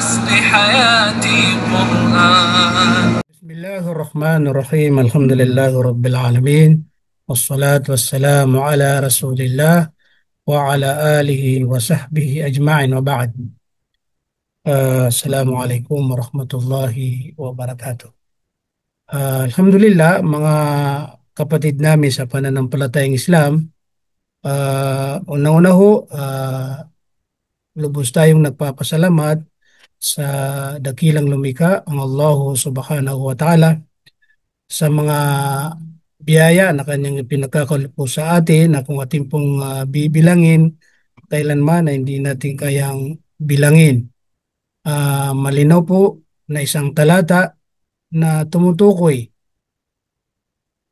أصل حياتي قرآن. بسم الله الرحمن الرحيم الحمد لله رب العالمين والصلاة والسلام على رسول الله وعلى آله وصحبه أجمعين وبعد. السلام عليكم ورحمة الله wabarakatuh. Alhamdulillah mga kapatid namin sa pananampalatayang Islam, una-una ho, lubos tayong nagpapasalamat sa dakilang lumikha ang Allah subhanahu wa ta'ala sa mga biyaya na kanyang pinagkakaloob sa atin na kung ating pong bibilangin kailanman na hindi natin kayang bilangin. Malinaw po na isang talata na tumutukoy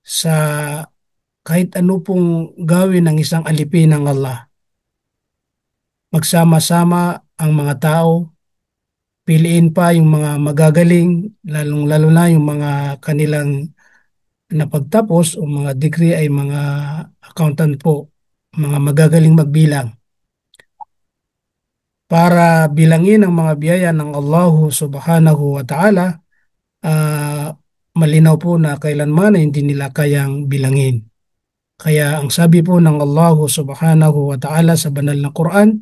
sa kahit ano pong gawin ng isang alipin ng Allah. Magsama-sama ang mga tao, piliin pa yung mga magagaling, lalong-lalo na yung mga kanilang napagtapos o mga degree ay mga accountant po, mga magagaling magbilang para bilangin ang mga biyaya ng Allah subhanahu wa ta'ala. Malinaw po na kailanman ay hindi nila kayang bilangin. Kaya ang sabi po ng Allah subhanahu wa ta'ala sa banal na Quran,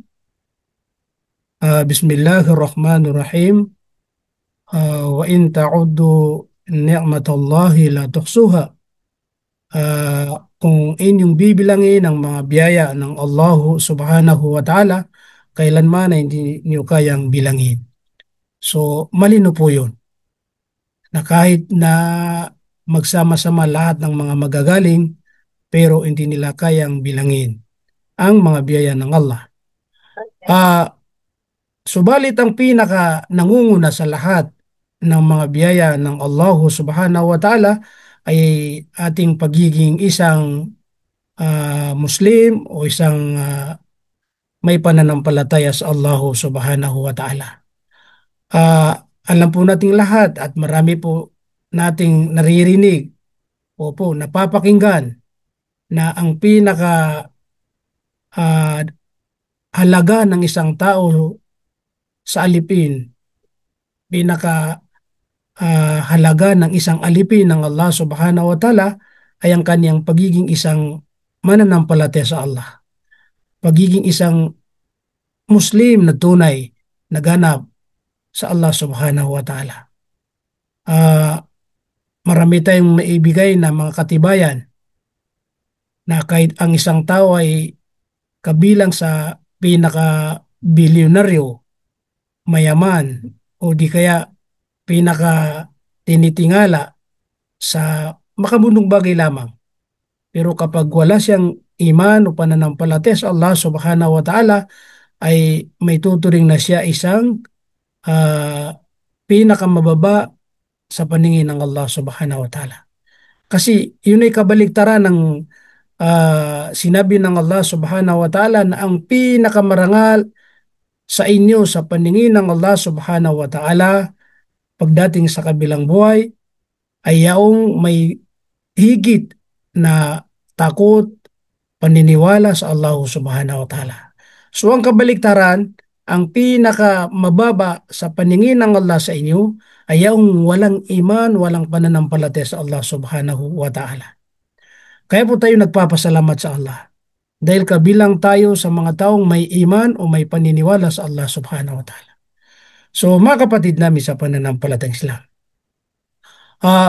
Bismillahirrahmanirrahim, wa in ta'uddu ni'matallahi la tuhsuha. Kung inyong bibilangin ang mga biyaya ng Allah subhanahu wa ta'ala, kailanman ay hindi niyo kayang bilangin. So, malino po yun na kahit na magsama-sama lahat ng mga magagaling, pero hindi nila kayang bilangin ang mga biyaya ng Allah. Subalit ang pinaka nangunguna sa lahat ng mga biyaya ng Allah subhanahu wa ta'ala ay ating pagiging isang Muslim o isang may pananampalataya sa Allah subhanahu wa ta'ala. Alam po nating lahat at marami po nating naririnig o po napapakinggan na ang pinaka ah, halaga ng isang tao sa alipin, pinaka halaga ng isang alipin ng Allah subhanahu wa ta'ala ay ang kaniyang pagiging isang mananampalataya sa Allah. Pagiging isang Muslim na tunay na ganap sa Allah subhanahu wa ta'ala. Marami tayong maibigay na mga katibayan na kahit ang isang tao ay kabilang sa pinaka-bilyonaryo, mayaman, o di kaya pinaka tinitingala sa makabunong bagay lamang. Pero kapag wala siyang iman o pananampalataya sa Allah subhanahu wa ta'ala, ay may tuturing na siya isang pinakamababa sa paningin ng Allah subhanahu wa ta'ala. Kasi yun ay kabaligtaran ng sinabi ng Allah subhanahu wa ta'ala na ang pinakamarangal sa inyo sa paningin ng Allah subhanahu wa ta'ala pagdating sa kabilang buhay ay yaong may higit na takot, paniniwala sa Allah subhanahu wa ta'ala. So ang kabaligtaran, ang pinakamababa sa paningin ng Allah sa inyo ay yaong walang iman, walang pananampalataya sa Allah subhanahu wa ta'ala. Kaya po tayo nagpapasalamat sa Allah dahil kabilang tayo sa mga taong may iman o may paniniwala sa Allah subhanahu wa ta'ala. So mga kapatid namin sa pananampalatayang Islam,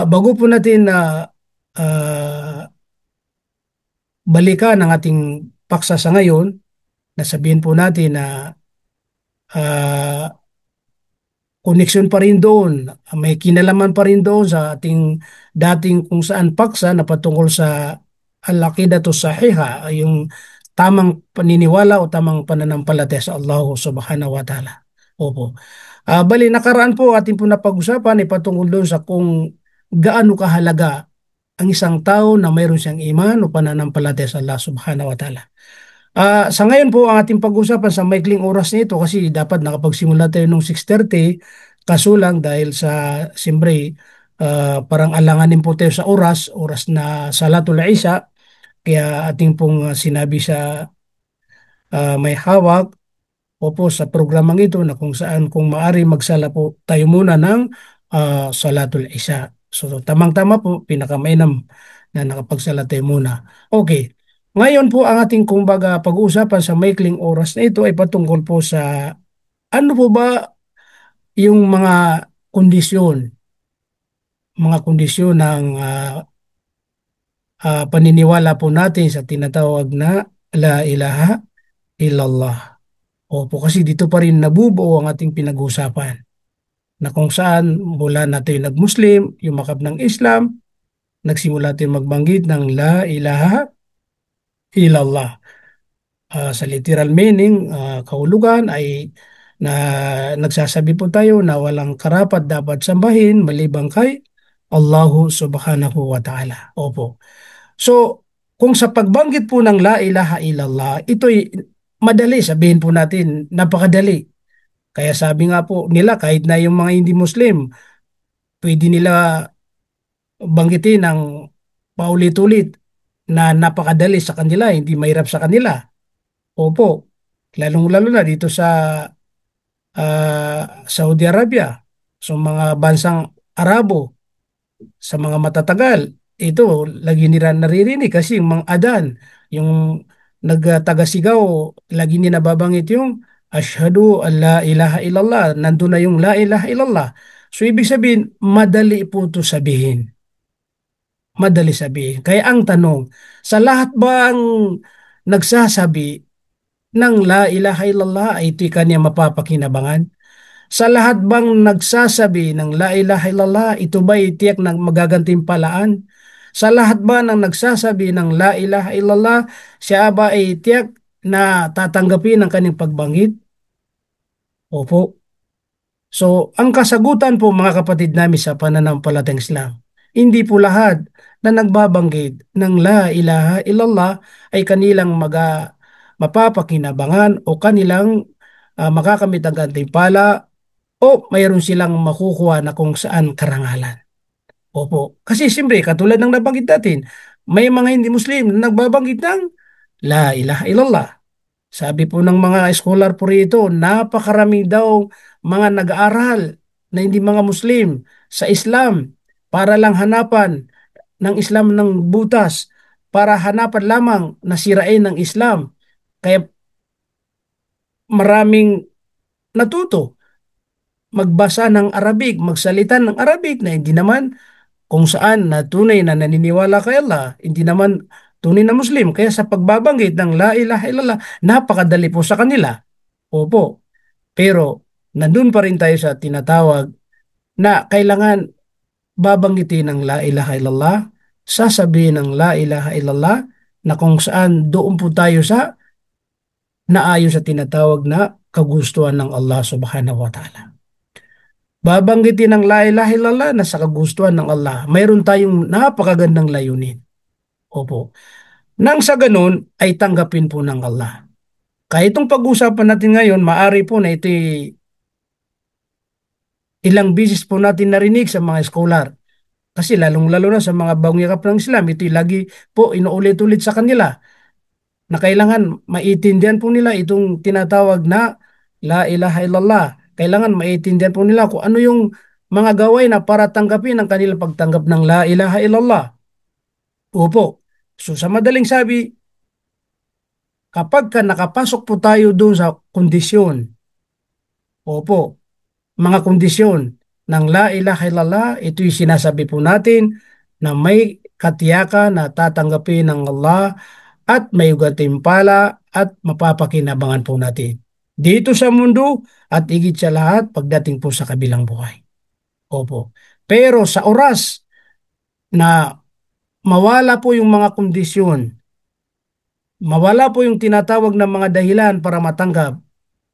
bago po natin na balikan ang ating paksa sa ngayon, nasabihin po natin na koneksyon pa rin doon, may kinalaman pa rin doon sa ating dating kung saan paksa na patungkol sa al-aqidatu sahiha, yung tamang paniniwala o tamang pananampalataya sa Allah subhanahu wa ta'ala. Opo. Bali, nakaraan po ating po napag-usapan ay patungkol doon sa kung gaano kahalaga ang isang tao na mayroon siyang iman o pananampalataya sa Allah subhanahu wa ta'ala. Sa ngayon po, ang ating pag-usapan sa maikling oras nito kasi dapat nakapagsimula tayo nung 6:30 kaso lang dahil sa siyempre parang alanganin po tayo sa oras na Salatul Isha, kaya ating pong sinabi sa may hawak Opo, sa programang ito na kung saan kung maari magsala po tayo muna ng Salatul Isha. So tamang-tama po, pinakamainam na nakapagsala tayo muna. Okay. Ngayon po ang ating kumbaga pag-uusapan sa maikling oras na ito ay patungkol po sa ano po ba yung mga kondisyon ng paniniwala po natin sa tinatawag na La ilaha illallah. Opo, kasi dito pa rin nabubuo ang ating pinag-uusapan na kung saan mula na tayo nag-Muslim, yumakap ng Islam, nagsimula tayo magbanggit ng La ilaha illallah. Sa literal meaning, kahulugan ay na nagsasabi po tayo na walang karapat dapat sambahin maliban kay Allahu subhanahu wa ta'ala. Opo. So, kung sa pagbanggit po ng La ilaha illallah, ito'y madali, sabihin po natin, napakadali. Kaya sabi nga po nila, kahit na yung mga hindi Muslim, pwede nila banggitin ng paulit-ulit na napakadali sa kanila, hindi mahirap sa kanila. Opo, lalong-lalo na dito sa Saudi Arabia, sa mga bansang Arabo, sa mga matatagal. Ito, lagi nila naririnig kasi yung mga adan, yung nagtagasigaw, lagi nila nababanggit yung Ashhadu an la ilaha illallah. Nandun na yung la ilaha illallah. So, ibig sabihin, madali po ito sabihin. Madali sabihin. Kaya ang tanong, sa lahat ba ang nagsasabi ng la ilaha illallah ay ito'y kanya mapapakinabangan? Sa lahat bang nagsasabi ng la ilaha illallah, ito ba'y tiyak na magagantimpalaan? Sa lahat ba ng nagsasabi ng la ilaha illallah, siya ba ay tiyak na tatanggapin ang kanyang pagbanggit? Opo. So, ang kasagutan po mga kapatid namin sa pananampalatayang Islam, hindi po lahat na nagbabanggit ng la ilaha illallah ay kanilang mapapakinabangan o kanilang makakamit ang gantimpala o mayroon silang makukuha na kung saan karangalan. Opo. Kasi siyempre, katulad ng nabanggit natin, may mga hindi Muslim na nagbabanggit ng La ilaha illallah. Sabi po ng mga scholar po rito, napakarami daw mga nag-aaral na hindi mga Muslim sa Islam para lang hanapan ng Islam ng butas, para hanapan lamang na sirain ng Islam. Kaya maraming natuto magbasa ng Arabic, magsalita ng Arabic na hindi naman kung saan na tunay na naniniwala kay Allah, hindi naman tunay na Muslim. Kaya sa pagbabanggit ng La ilaha illallah, napakadali po sa kanila. Opo. Pero nandun pa rin tayo sa tinatawag na kailangan babanggitin ng La ilaha illallah, sasabihin ng La ilaha illallah na kung saan doon po tayo sa naayon sa tinatawag na kagustuhan ng Allah subhanahu wa ta'ala. Babanggitin ng la ilaha illallah na sa kagustuhan ng Allah. Mayroon tayong napakagandang layunin. Opo. Nang sa ganun ay tanggapin po ng Allah. Kaya itong pag-usapan natin ngayon, maari po na ito ilang bisis po natin narinig sa mga scholar. Kasi lalong-lalo na sa mga bagong yakap ng Islam, ito lagi po inuulit-ulit sa kanila na kailangan maiintindihan po nila itong tinatawag na La ilaha illallah. Kailangan maiintindihan po nila kung ano yung mga gawain na para tanggapin ang kanilang pagtanggap ng La ilaha illallah. Opo. So sa madaling sabi, kapag ka nakapasok po tayo doon sa kondisyon, opo, mga kondisyon ng La ilaha illallah, ito'y sinasabi po natin na may katiyakan na tatanggapin ng Allah at may gantimpala at mapapakinabangan po natin dito sa mundo at higit sa lahat pagdating po sa kabilang buhay. Opo. Pero sa oras na mawala po yung mga kondisyon, mawala po yung tinatawag na mga dahilan para matanggap,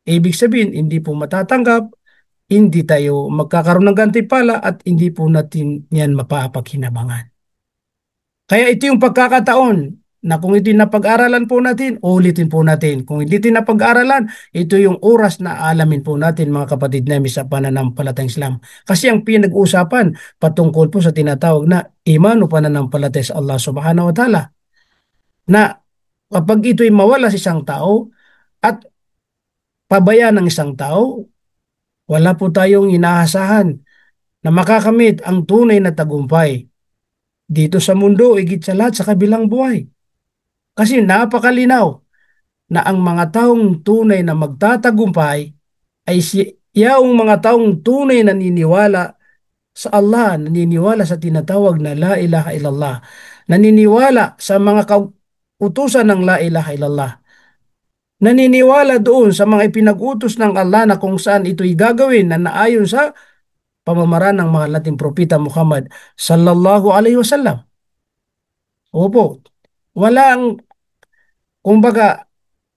ibig sabihin hindi po matatanggap, hindi tayo magkakaroon ng gantimpala at hindi po natin yan mapapakinabangan. Kaya ito yung pagkakataon na kung ito yung napag-aralan po natin, ulitin po natin. Kung hindi ito napag-aralan, ito yung oras na alamin po natin mga kapatid namin sa pananampalatayang Islam. Kasi ang pinag-uusapan patungkol po sa tinatawag na iman o pananampalataya sa Allah subhanahu wa ta'ala. Na kapag ito'y mawala sa isang tao at pabayaan ng isang tao, wala po tayong inaasahan na makakamit ang tunay na tagumpay dito sa mundo, higit sa lahat sa kabilang buhay. Kasi napakalinaw na ang mga taong tunay na magtatagumpay ay yaong mga taong tunay na naniniwala sa Allah, naniniwala sa tinatawag na La ilaha illallah, naniniwala sa mga utusan ng La ilaha illallah, naniniwala doon sa mga ipinag-utos ng Allah na kung saan ito'y gagawin na naayon sa pamamaraan ng mahal nating propeta Muhammad sallallahu alaihi wasallam. Opo, walang kumbaga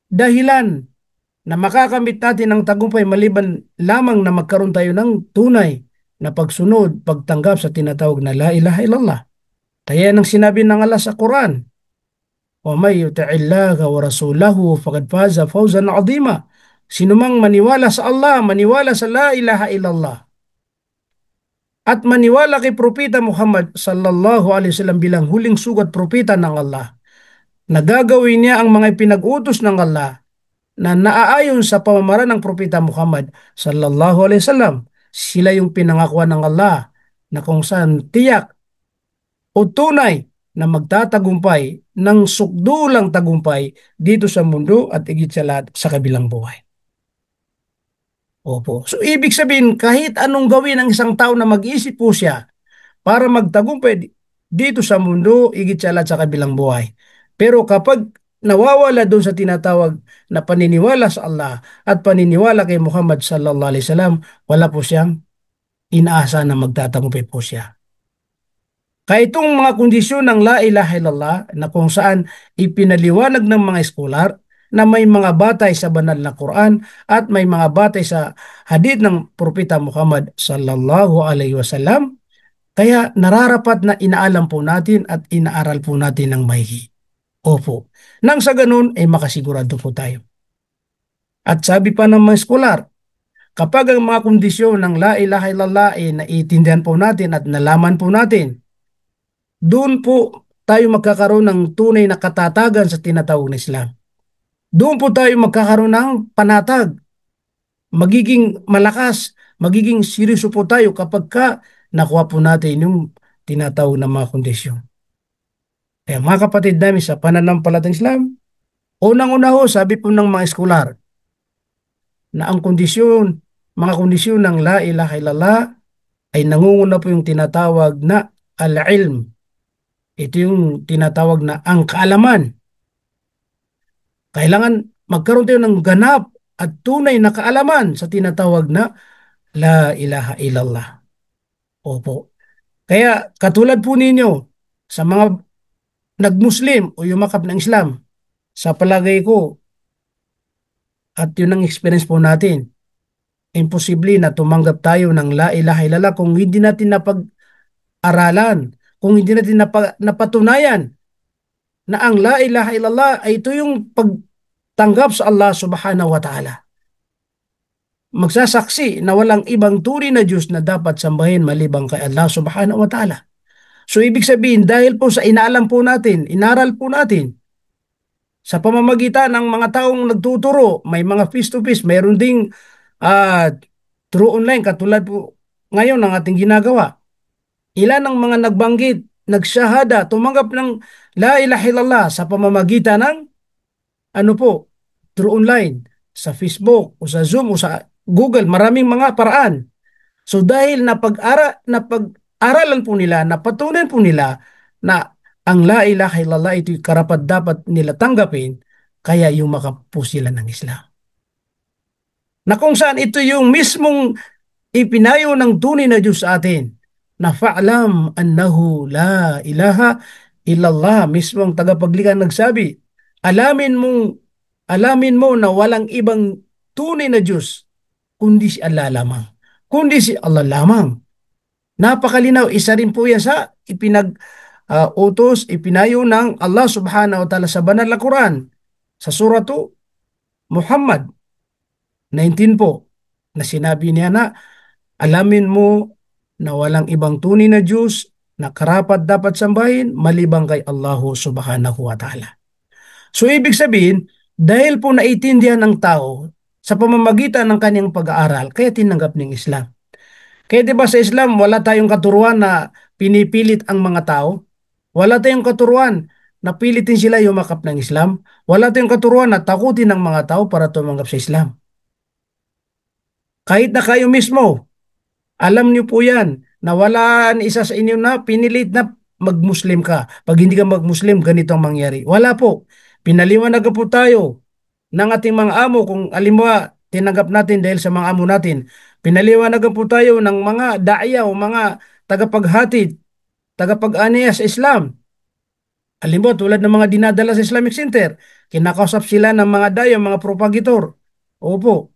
dahilan na makakamit natin ang tagumpay maliban lamang na magkaroon tayo ng tunay na pagsunod, pagtanggap sa tinatawag na La ilaha illallah. Kaya nang sinabi ng Allah sa Quran, وَمَن يُطِعِ اللَّهَ وَرَسُولَهُ فَقَدْ فَازَ فَوْزًا عَظِيمًا. Sinumang maniwala sa Allah, maniwala sa La ilaha illallah, at maniwala kay Propeta Muhammad sallallahu alaihi wasallam bilang huling sugat propeta ng Allah, na gagawin niya ang mga ipinag-utos ng Allah na naaayon sa pamamaraan ng Propeta Muhammad sallallahu alaihi wasallam. Sila yung pinangakuan ng Allah na kung saan tiyak o tunay na magtatagumpay ng sukdulang tagumpay dito sa mundo at higit sa lahat sa kabilang buhay. Opo. So ibig sabihin, kahit anong gawin ng isang tao na mag-isip po siya para magtagumpay dito sa mundo, higit sa lahat sa kabilang buhay. Pero kapag nawawala doon sa tinatawag na paniniwala sa Allah at paniniwala kay Muhammad sallallahu alaihi wasallam, wala po siyang inaasa na magtatagumpay po siya. Kaya itong mga kondisyon ng La ilaha illallah na kung saan ipinaliwanag ng mga eskolar na may mga batay sa banal na Quran at may mga batay sa hadith ng Propeta Muhammad sallallahu alaihi wasallam, kaya nararapat na inaalam po natin at inaaral po natin ng maigi. Opo. Nang sa ganun ay makasigurado po tayo. At sabi pa ng mga eskolar, kapag ang mga kondisyon ng La ilaha illallah ay naiintindihan po natin at nalaman po natin, doon po tayo magkakaroon ng tunay na katatagan sa tinatawag na Islam. Doon po tayo magkakaroon ng panatag, magiging malakas, magiging seryoso po tayo kapag nakuha po natin yung tinatawag na mga kondisyon. Kaya mga kapatid namin sa pananampalatayang Islam, unang-una ho, sabi po ng mga eskolar, na ang kondisyon, mga kondisyon ng La ilaha illallah ay nangunguna po yung tinatawag na al-ilm. Ito yung tinatawag na ang kaalaman. Kailangan magkaroon tayo ng ganap at tunay na kaalaman sa tinatawag na La ilaha illallah. Opo. Kaya katulad po ninyo sa mga nag-Muslim o yumakap ng Islam, sa palagay ko, at yun ang experience po natin, imposible na tumanggap tayo ng La ilaha illallah kung hindi natin napag-aralan, kung hindi natin napatunayan na ang La ilaha illallah ay ito yung pagtanggap sa Allah subhanahu wa ta'ala. Magsasaksi na walang ibang tunay na Diyos na dapat sambahin malibang kay Allah subhanahu wa ta'ala. So ibig sabihin, dahil po sa inaalam po natin, inaral po natin, sa pamamagitan ng mga taong nagtuturo, may mga face-to-face, mayroon ding through online, katulad po ngayon ng ating ginagawa. Ilan ang mga nagbanggit, nagsyahada, tumanggap ng La ilaha illallah sa pamamagitan ng through online, sa Facebook o sa Zoom o sa Google, maraming mga paraan. So dahil napag-aralan po nila, napatunan po nila na ang La ilaha illallah ito'y karapat dapat nila tanggapin, kaya yumakap po sila ng Islam. Na kung saan ito yung mismong ipinayo ng tunay na Diyos sa atin, na fa'lam annahu la ilaha illallah, mismong tagapaglikha nagsabi, alamin mo na walang ibang tunay na Diyos kundi si Allah lamang. Kundi si Allah lamang. Napakalinaw, isa rin po yan sa utos, ipinayo ng Allah subhanahu wa ta'ala sa banal na Quran, sa suratu Muhammad 19 po, na sinabi niya na alamin mo na walang ibang tunay na Diyos na karapat dapat sambahin malibang kay Allah subhanahu wa ta'ala. So ibig sabihin, dahil po naiintindihan ng tao sa pamamagitan ng kanyang pag-aaral, kaya tinanggap ng Islam. Kaya 'di ba sa Islam wala tayong katuruan na pinipilit ang mga tao. Wala tayong katuruan na pilitin sila yumakap ng Islam. Wala tayong katuruan na takutin ng mga tao para tumanggap sa Islam. Kahit na kayo mismo, alam niyo po yan na wala ni isa sa inyo na pinilit na mag-Muslim ka. Pag hindi ka mag-Muslim, ganito ang mangyari. Wala po. Pinaliwanag po tayo ng ating mga amo kung alimbawa tinanggap natin dahil sa mga amo natin. Pinaliwanagan po tayo ng mga daya o mga tagapaghatid, tagapag-aniya sa Islam. Halimbawa tulad ng mga dinadala sa Islamic Center, kinakausap sila ng mga daya, mga propagator. Opo.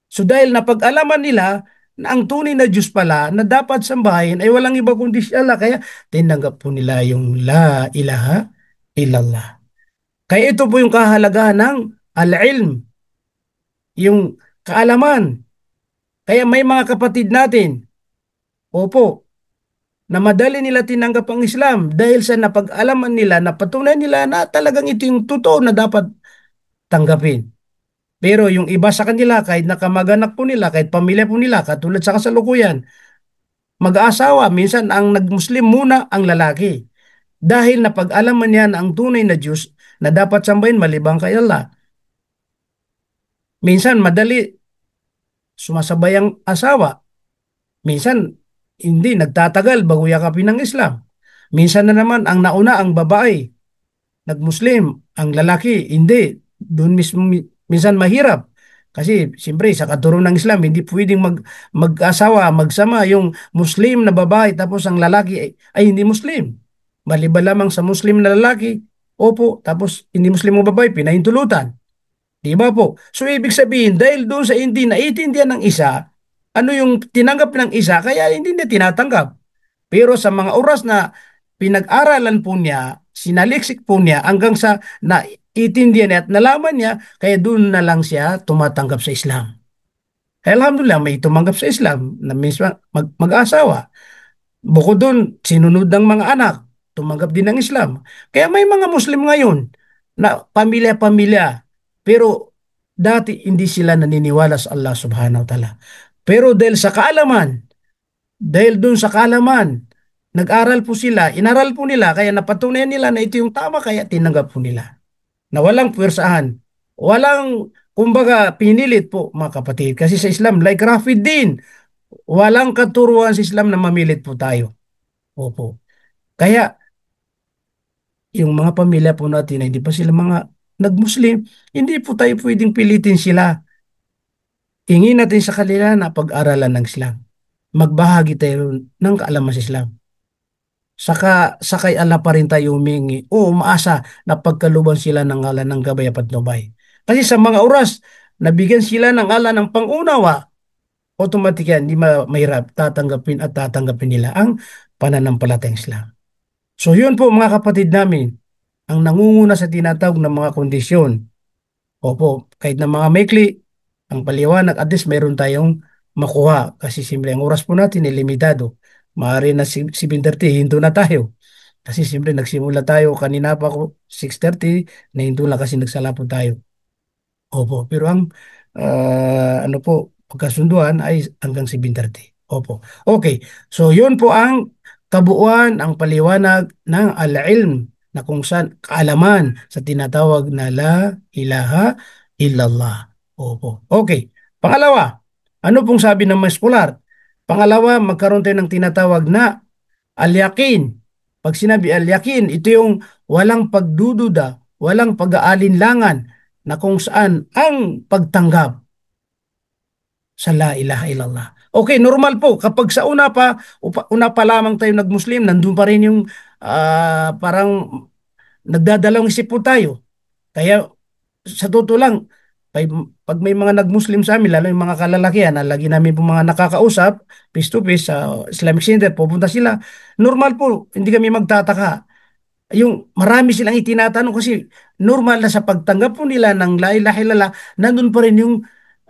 So dahil napag-alaman nila na ang tunay na Diyos pala na dapat sambahin ay walang iba kundi si Allah, kaya tinanggap po nila yung la ilaha illallah. Kaya ito po yung kahalagahan ng al-ilm, yung kaalaman. Kaya may mga kapatid natin, opo, na madali nila tinanggap ang Islam dahil sa napag-alaman nila, napatunay nila na talagang ito yung totoo na dapat tanggapin. Pero yung iba sa kanila, kahit nakamag-anak po nila, kahit pamilya po nila, katulad sa kasalukuyan, mag-aasawa, minsan ang nag-Muslim muna ang lalaki. Dahil napag-alaman niya na ang tunay na Diyos na dapat sambahin malibang kay Allah. Minsan madali sumasabay ang asawa. Minsan hindi, nagtatagal bago yakapin ng Islam. Minsan na naman ang nauna ang babae, nag-Muslim, ang lalaki, hindi. Doon mismo minsan mahirap. Kasi siyempre sa katurunan ng Islam, hindi pwedeng mag-asawa, magsama yung Muslim na babae tapos ang lalaki ay hindi Muslim. Maliban lamang sa Muslim na lalaki, opo, tapos hindi Muslim na babae, pinahintulutan. Di ba po? So ibig sabihin, dahil doon sa hindi naiintindihan ng isa, ano yung tinanggap ng isa, kaya hindi niya tinatanggap. Pero sa mga oras na pinag-aralan po niya, sinaliksik po niya hanggang sa naiintindihan niya at nalaman niya, kaya doon na lang siya tumatanggap sa Islam. Kaya alhamdulillah, may tumanggap sa Islam na mismo mag-asawa. Bukod doon, sinunod ng mga anak, tumanggap din ng Islam. Kaya may mga Muslim ngayon na pamilya-pamilya, pero dati hindi sila naniniwala sa Allah subhanahu wa ta'ala. Pero dahil doon sa kaalaman, nag-aral po sila, inaral po nila, kaya napatunayan nila na ito yung tama, kaya tinanggap po nila. Na walang puwersahan, walang, kumbaga, pinilit po mga kapatid. Kasi sa Islam, like Rafid din, walang katuruan sa Islam na mamilit po tayo. Opo. Kaya, yung mga pamilya po natin na hindi pa sila mga nag-Muslim, hindi po tayo pwedeng pilitin sila. Ingin natin sa kanila na pag-aralan ng Islam. Magbahagi tayo ng kaalaman sa Islam. Sakay Allah pa rin tayo humingi o umaasa na pagkaluban sila ng ngalan ng gabay at patnubay. Kasi sa mga oras, nabigyan sila ng ngalan ng pangunawa, automatic yan, hindi mahirap, tatanggapin nila ang pananampalatayang Islam. So yun po mga kapatid namin, ang nangunguna sa tinatawag ng mga kondisyon. Opo, kahit na mga maikli, ang paliwanag, at least meron tayong makuha. Kasi simple, ang oras po natin ay limitado. Maaari na 7:30, hinto na tayo. Kasi simple, nagsimula tayo, kanina pa ako 6:30, nahinto lang kasi nagsala po tayo. Opo, pero ang ano po, pagkasunduan ay hanggang 7:30. Opo. Okay. So yun po ang kabuuan, ang paliwanag ng al-ilm na kung saan kaalaman sa tinatawag na la ilaha illallah. Opo. Okay. Pangalawa, ano pong sabi ng mga scholar? Pangalawa, magkaroon tayo ng tinatawag na al-yaqin. Pag sinabi al-yaqin, ito yung walang pagdududa, walang pag-aalinlangan na kung saan ang pagtanggap sa la ilaha illallah. Okay, normal po. Kapag sa una pa lamang tayo nag-Muslim, nandun pa rin yung parang nagdadalawang isip po tayo. Kaya sa totoo lang, pag may mga nag-Muslim sa amin, lalo yung mga kalalakihan, na lagi namin po mga nakakausap, face to face sa Islamic Center, pupunta sila. Normal po, hindi kami magtataka. Yung marami silang itinatanong kasi normal na sa pagtanggap po nila ng la ilaha illallah, nandun pa rin yung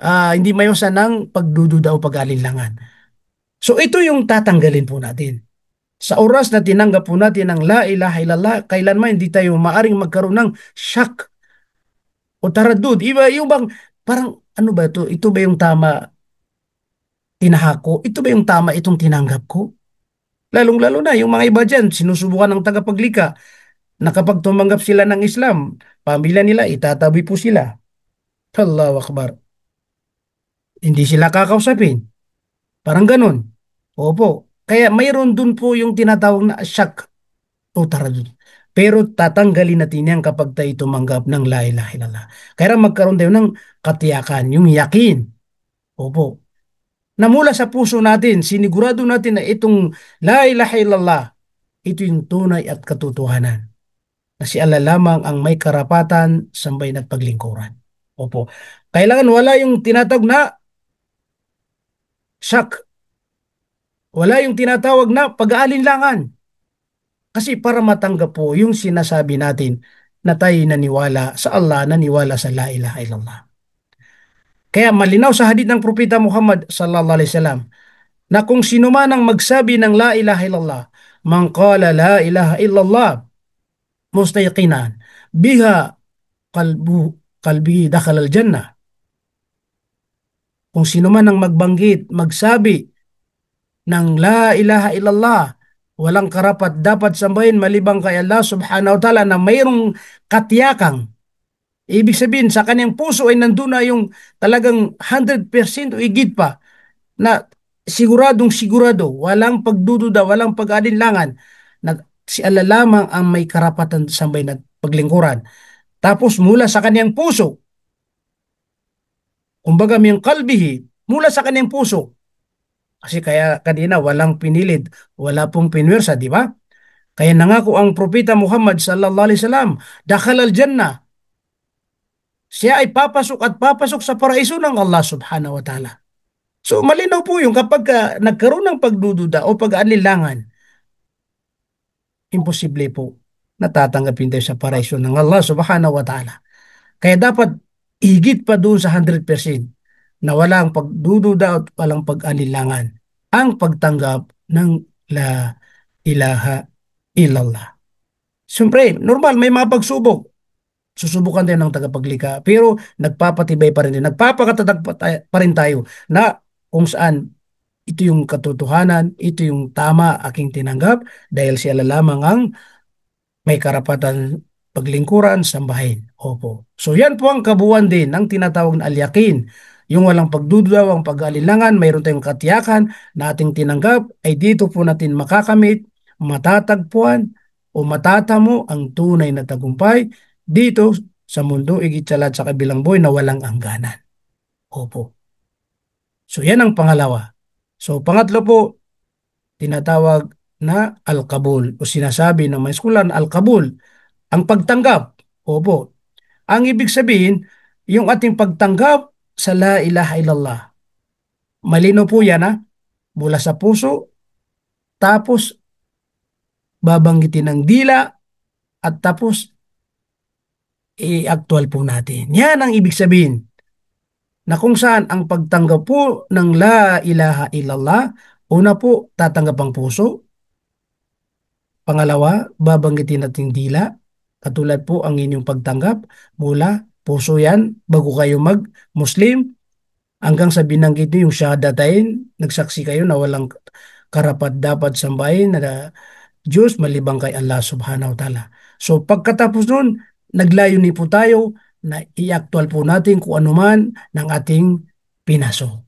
hindi mayosan ng pagdududa o pag-alinlangan. So ito yung tatanggalin po natin. Sa oras na tinanggap po natin ang la ilaha illallah, kailanman hindi tayo maaring magkaroon ng shock o taradud. Iba yung bang parang ano ba ito? Ito ba yung tama tinahako? Ito ba yung tama itong tinanggap ko? Lalong-lalo na yung mga iba dyan, sinusubukan ng tagapaglika na kapag tumanggap sila ng Islam, pamilya nila, itatabi po sila. Allahu Akbar. Hindi sila kakausapin. Parang ganun. Opo. Kaya mayroon dun po yung tinatawag na asyak o taradud. Pero tatanggalin natin yan kapag tayo tumanggap ng la ilaha illallah. Kaya magkaroon tayo ng katiyakan, yung yakin. Opo. Na mula sa puso natin, sinigurado natin na itong la ilaha illallah, ito yung tunay at katotohanan. Na si Allah lamang ang may karapatan, sambahin at paglingkuran. Opo. Kailangan wala yung tinatawag na syak. Wala yung tinatawag na pag-aalinlangan. Kasi para matanggap po yung sinasabi natin na tayo naniwala sa Allah, naniwala sa la ilaha illallah. Kaya malinaw sa hadith ng Propeta Muhammad sallallahu alaihi wasallam na kung sino man ang magsabi ng la ilaha illallah, man qala la ilaha illallah mustaqinan biha qalbu qalbi dakhala al-jannah. Kung sino man ang magbanggit, magsabi ng la ilaha illallah, walang karapat dapat sambahin malibang kay Allah subhanahu wa ta'ala na mayroong katiyakang. Ibig sabihin, sa kanyang puso ay nandun na yung talagang 100% o higit pa na siguradong sigurado, walang pagdududa, walang pag-alinlangan na si Allah lamang ang may karapatan sambahin at paglingkuran. Tapos mula sa kanyang puso, kumbaga min kalbihi, mula sa kanyang puso. Kasi kaya kanina walang pinilid, wala pong pinwersa, di ba? Kaya nangako ang propeta Muhammad sallallahu alaihi wasallam, dakhala al-jannah. Siya ay papasok at papasok sa paraiso ng Allah subhanahu wa ta'ala. So malinaw po yung kapag nagkaroon ng pagdududa o pag-aalilangan, imposible po natatanggapin tayo sa paraiso ng Allah subhanahu wa ta'ala. Kaya dapat higit pa doon sa 100% na walang pagdududa at walang pag-aalilangan ang pagtanggap ng la ilaha illallah. Siyempre, normal, may mga pagsubok. Susubukan din ng tagapaglikha. Pero nagpapatibay pa rin din. Nagpapakatatag pa rin tayo na kung saan ito yung katotohanan, ito yung tama aking tinanggap dahil siya lamang ang may karapatan paglingkuran, sambahin. Opo. So yan po ang kabuuan din ng tinatawag na al-yaqin. Yung walang pagdududa, walang pag-alinlangan, mayroon tayong katiyakan na ating tinanggap, ay dito po natin makakamit, matatagpuan, o matatamo ang tunay na tagumpay dito sa mundo, igit sa lahat sa kabilang buhay na walang hangganan. Opo. So yan ang pangalawa. So pangatlo po, tinatawag na al-qabul o sinasabi ng mga eskulan al-qabul, ang pagtanggap. Opo. Ang ibig sabihin, yung ating pagtanggap sa la ilaha illallah. Malino po yan ha, mula sa puso, tapos babanggitin ng dila, at tapos i-actual po natin. Yan ang ibig sabihin na kung saan ang pagtanggap po ng la ilaha illallah, una po, tatanggap ang puso. Pangalawa, babanggitin natin dila. Katulad po ang inyong pagtanggap mula puso yan bago kayo mag-Muslim hanggang sa binanggit niyo yung syahadatain, nagsaksi kayo na walang karapat dapat sambahin na Diyos malibang kay Allah subhanahu wa ta'ala. So pagkatapos nun, naglayunin po tayo na i-actual po natin kung ano man ng ating pinaso.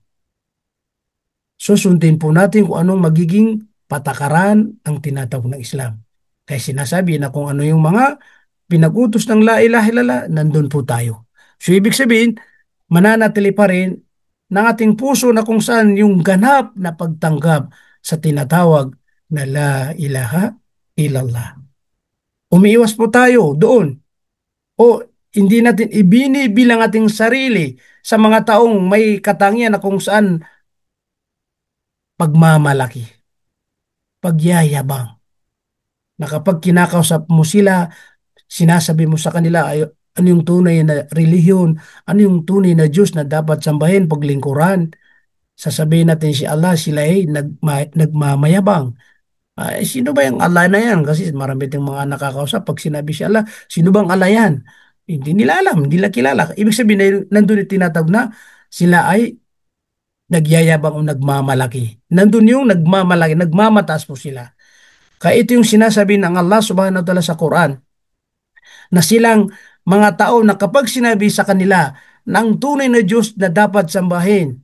Susundin po natin kung anong magiging patakaran ang tinatawag ng Islam. Kaya sinasabi na kung ano yung mga pinag-utos ng la ilaha illallah, nandun po tayo. So ibig sabihin, mananatili pa rin ng ating puso na kung saan yung ganap na pagtanggap sa tinatawag na la ilaha illallah. Umiiwas po tayo doon o hindi natin ibinibilang ating sarili sa mga taong may katangian na kung saan pagmamalaki, pagyayabang, na kapag kinakausap mo sila, sinasabi mo sa kanila ay, ano yung tunay na relihiyon, ano yung tunay na Diyos na dapat sambahin, paglingkuran. Sasabihin natin si Allah, sila ay nagmamayabang. Sino ba yung Allah na yan? Kasi marami tayong mga nakakausap, pag sinabi si Allah, sino bang Allah yan? Hindi nila alam, hindi nila kilala. Ibig sabihin na nandun yung tinatawag na sila ay nagyayabang o nagmamalaki. Nandun yung nagmamalaki, nagmamataas po sila. Kaya ito yung sinasabi ng Allah subhanahu wa ta'ala sa Quran, na silang mga tao na kapag sinabi sa kanila na ang tunay na Diyos na dapat sambahin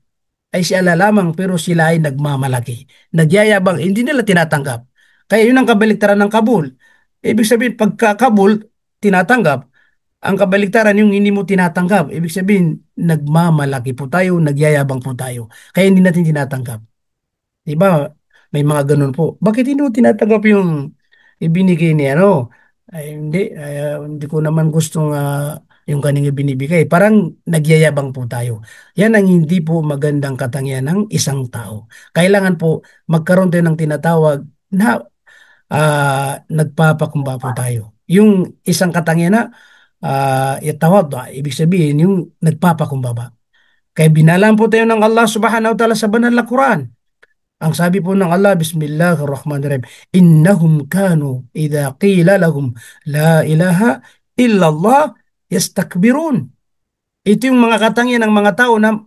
ay si Allah lamang, pero sila ay nagmamalaki, nagyayabang, hindi nila tinatanggap. Kaya yun ang kabaliktaran ng kabul. Ibig sabihin, pagka kabul, tinatanggap. Ang kabaliktaran yung hindi mo tinatanggap. Ibig sabihin, nagmamalaki po tayo, nagyayabang po tayo. Kaya hindi natin tinatanggap. Di ba? May mga ganun po. Bakit hindi mo tinatanggap yung ibinigay ni ano? Ay, hindi ko naman gustong yung kaning ibinibigay. Parang nagyayabang po tayo. Yan ang hindi po magandang katangian ng isang tao. Kailangan po magkaroon tayo ng tinatawag na nagpapakumbaba po tayo. Yung isang katangian na itawad, ibig sabihin yung nagpapakumbaba. Kaya binalaan po tayo ng Allah subhanahu wa ta'ala sa banal na Quran. Ang sabi po ng Allah, Bismillahirrahmanirrahim, Innahum kanu idha qila lahum la ilaha illallah yastakbirun. Ito yung mga katangian ng mga tao na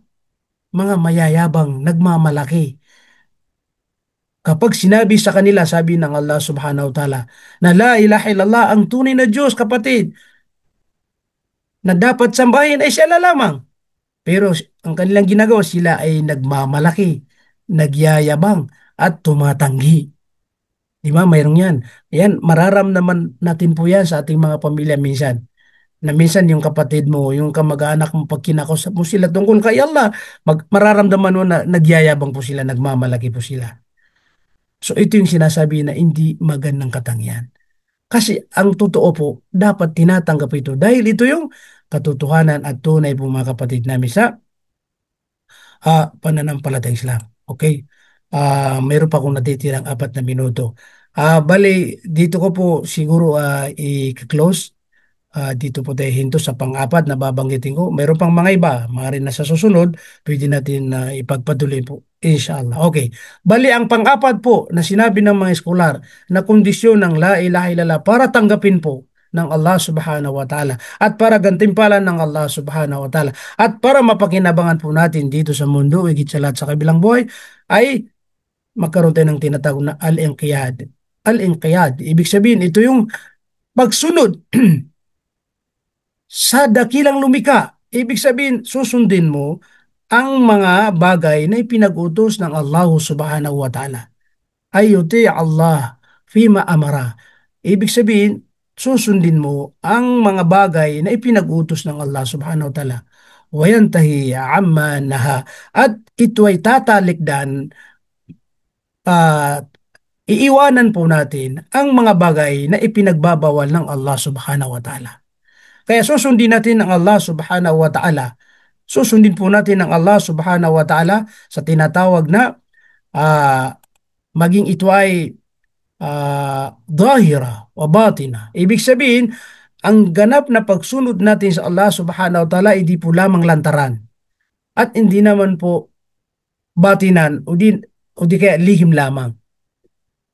mga mayayabang, nagmamalaki. Kapag sinabi sa kanila, sabi ng Allah subhanahu wa ta'ala, na la ilaha illallah, ang tunay na Diyos, kapatid, na dapat sambahin ay siya lamang. Pero ang kanilang ginagawa, sila ay nagmamalaki, nagyayabang, at tumatanggi. Di ba? Mayroong yan. Yan, mararamdaman natin po yan sa ating mga pamilya minsan. Na minsan yung kapatid mo, yung kamag-anak mo, pag kinakausap mo sila tungkol kay Allah, mararamdaman mo na nagyayabang po sila, nagmamalaki po sila. So ito yung sinasabi na hindi magandang katangian. Kasi ang totoo po, dapat tinatanggap ito dahil ito yung katotohanan at tunay po mga kapatid namin sa pananampalatayang Islam. Okay? Mayroon pa akong natitirang 4 na minuto. Bali, dito ko po siguro i-close. Dito po tayo hinto sa pang-apat na babanggitin ko. Mayroon pang mga iba, mga rin na sa susunod, pwede natin ipagpatuloy po. Inshallah. Okay. Bali, ang pang-apat po na sinabi ng mga eskolar na kondisyon ng la ilaha illallah para tanggapin po ng Allah subhanahu wa ta'ala at para gantimpalan ng Allah subhanahu wa ta'ala at para mapakinabangan po natin dito sa mundo, higit sa lahat sa kabilang buhay, ay magkaroon tayo ng tinatawag na al-inqiyad. Al-inqiyad, ibig sabihin, ito yung pagsunod sa dakilang lumika. Ibig sabihin, susundin mo ang mga bagay na ipinag-utos ng Allah subhanahu wa ta'ala. Ayuti Allah fima amara. Ibig sabihin, susundin mo ang mga bagay na ipinag-utos ng Allah subhanahu wa ta'ala. Wayantahi amma naha. At ito ay tatalikdan at iiwanan po natin ang mga bagay na ipinagbabawal ng Allah subhanahu wa ta'ala. Kaya susundin natin ang Allah subhanahu wa ta'ala. Susundin po natin ang Allah subhanahu wa ta'ala sa tinatawag na ah, maging ito ay dhahira wa batina. Ibig sabihin, ang ganap na pagsunod natin sa Allah subhanahu wa ta'ala hindi po lamang lantaran at hindi naman po batinan o di kaya lihim lamang.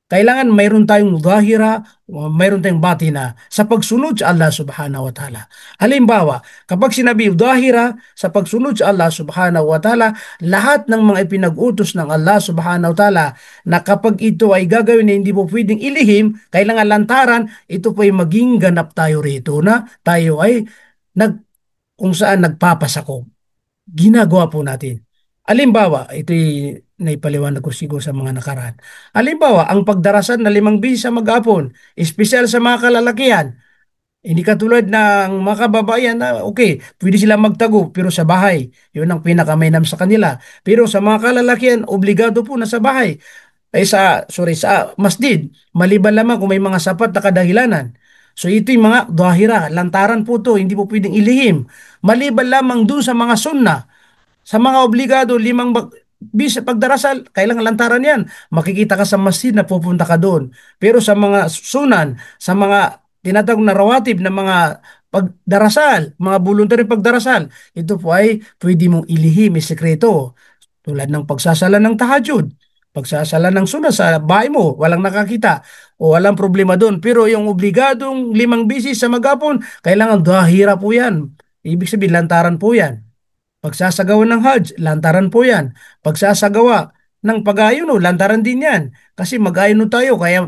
Kailangan mayroon tayong dhahira, mayroon tayong batina sa pagsunod sa Allah subhanahu wa ta'ala. Halimbawa, kapag sinabi dhahira sa pagsunod sa Allah subhanahu wa ta'ala, lahat ng mga ipinag-utos ng Allah subhanahu wa ta'ala na kapag ito ay gagawin na hindi po pwedeng ilihim, kailangan lantaran, ito po ay maging ganap tayo rito na tayo ay kung saan nagpapasakop. Ginagawa po natin. Halimbawa, ito'y naipaliwanag ko siguro sa mga nakaraan. Halimbawa, ang pagdarasan na 5 beses sa maghapon, espesyal sa mga kalalakihan. Hindi katulad ng mga kababayan na okay, pwede sila magtago pero sa bahay. Yun ang pinakamainam sa kanila. Pero sa mga kalalakihan, obligado po na sa bahay. Ay sa masjid. Maliban lamang kung may mga sapat na kadahilanan. So ito yung mga dahira, lantaran po to, hindi po pwedeng ilihim. Maliban lamang dun sa mga sunnah. Sa mga obligado, 5 bis pagdarasal, kailangan lantaran yan. Makikita ka sa masjid na pupunta ka doon. Pero sa mga sunan, sa mga tinatawag na rawatib na mga pagdarasal, mga voluntary pagdarasal, ito po ay pwede mong ilihim, isekreto. Tulad ng pagsasala ng tahajud, pagsasala ng sunnah sa bahay mo, walang nakakita o walang problema doon. Pero yung obligadong 5 bisis sa maghapon, kailangan dahira po yan. Ibig sabihin, lantaran po yan. Pagsasagawa ng Hajj, lantaran po yan. Pagsasagawa ng pag-ayuno, lantaran din yan. Kasi mag-ayuno tayo, kaya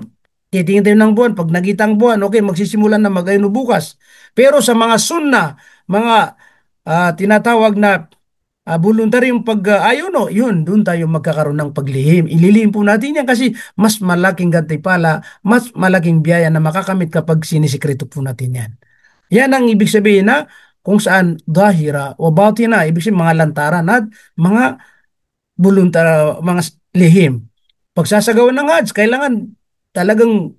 titingin tayo ng buwan. Pag nakita ang buwan, okay, magsisimulan na mag-ayuno bukas. Pero sa mga sunna, mga tinatawag na voluntaryong pag-ayuno, yun, doon tayo magkakaroon ng paglihim. Ililihim po natin yan kasi mas malaking gantimpala, mas malaking biyaya na makakamit kapag sinisikreto po natin yan. Yan ang ibig sabihin na kung saan dahira o batina, ibig sabihin mga lantaran at mga mga lihim. Pagsasagawa ng Hajj, kailangan talagang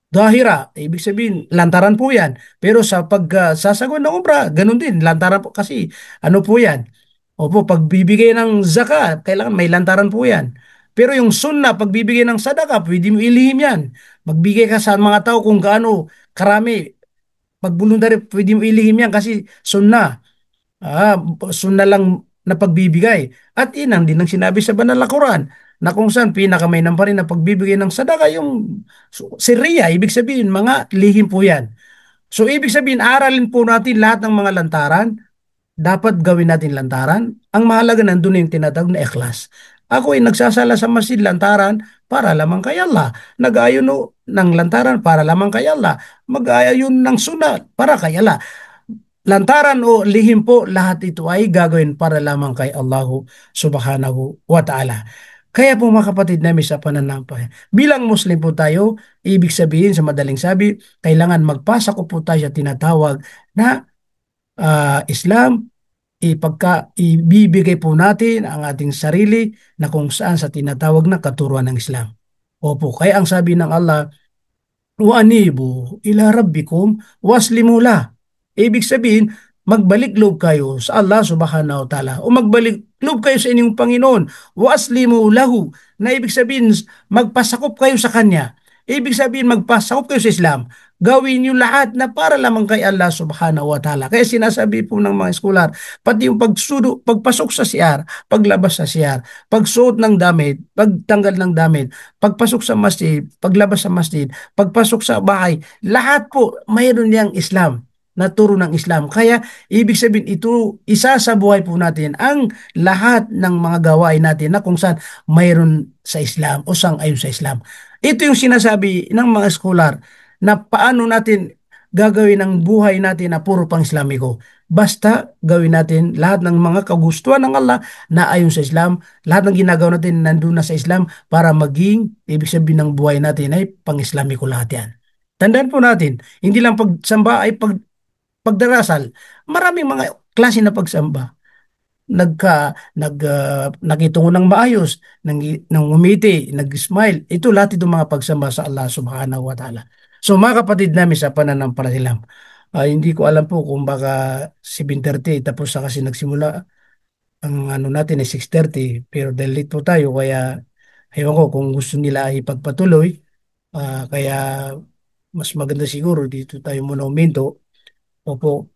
dahira, ibig sabihin lantaran po yan. Pero sa pagsasagawa ng umrah, ganun din, lantaran po kasi ano po yan. Opo, pagbibigay ng zakat, kailangan may lantaran po yan. Pero yung sunna, pagbibigay ng sadaka, pwede mo ilihim yan. Magbigay ka sa mga tao kung gaano karami. Pag voluntary, pwede mo ilihim yan kasi sunna. Sunna lang na pagbibigay. At inang din ang sinabi sa banal na Quran na kung saan pinakamainam pa rin na pagbibigay ng sadaka yung siriya, ibig sabihin mga lihim po yan. So ibig sabihin, aralin po natin lahat ng mga lantaran, dapat gawin natin lantaran. Ang mahalaga nandun yung tinatawag na ikhlas. Ako ay nagsasala sa masjid lantaran para lamang kay Allah. Nag-ayuno ng lantaran para lamang kay Allah. Mag-ayun ng sunat para kay Allah. Lantaran o lihim po, lahat ito ay gagawin para lamang kay Allahu subhanahu wa ta'ala. Kaya po mga kapatid namin sa pananampalataya, bilang Muslim po tayo, ibig sabihin sa madaling sabi, kailangan magpasa ko po tayo sa tinatawag na Islam, ibibigay po natin ang ating sarili na kung saan sa tinatawag na katuruan ng Islam. Opo, kaya ang sabi ng Allah, wa anibu ila rabbikum waslimu la. Ibig sabihin, magbalik loob kayo sa Allah subhanahu wa ta'ala o magbalik loob kayo sa inyong Panginoon. Waslimu lahu, na ibig sabihin, magpasakop kayo sa Kanya. Ibig sabihin, magpasakop kayo sa Islam. Gawin niyo lahat na para lamang kay Allah subhanahu wa ta'ala. Kaya sinasabi po ng mga eskolar, pati yung pagpasok sa CR, paglabas sa CR, pagsuot ng damit, pagtanggal ng damit, pagpasok sa masjid, paglabas sa masjid, pagpasok sa bahay, lahat po mayroon niyang Islam, na turo ng Islam. Kaya ibig sabihin ito, isa sa buhay po natin ang lahat ng mga gawain natin na kung saan mayroon sa Islam o sang-ayon sa Islam. Ito yung sinasabi ng mga scholar na paano natin gagawin ang buhay natin na puro pang Islamiko. Basta gawin natin lahat ng mga kagustuhan ng Allah na ayon sa Islam, lahat ng ginagawa natin nandun na sa Islam para maging, ibig sabihin ng buhay natin ay pang-Islamiko lahat yan. Tandaan po natin, hindi lang pagsamba ay pagdarasal. Maraming mga klase na pagsamba. Nakitungo ng maayos, nang umiti, nag-smile. Ito lahat itong mga pagsamba sa Allah subhanahu wa ta'ala. So mga kapatid namin sa pananampalataya, hindi ko alam po kung baka 7:30 tapos sa kasi nagsimula ang ano natin ay 6:30 pero dahil late po tayo kaya ewan ko kung gusto nila ipagpatuloy, kaya mas maganda siguro dito tayo muna uminto. Opo.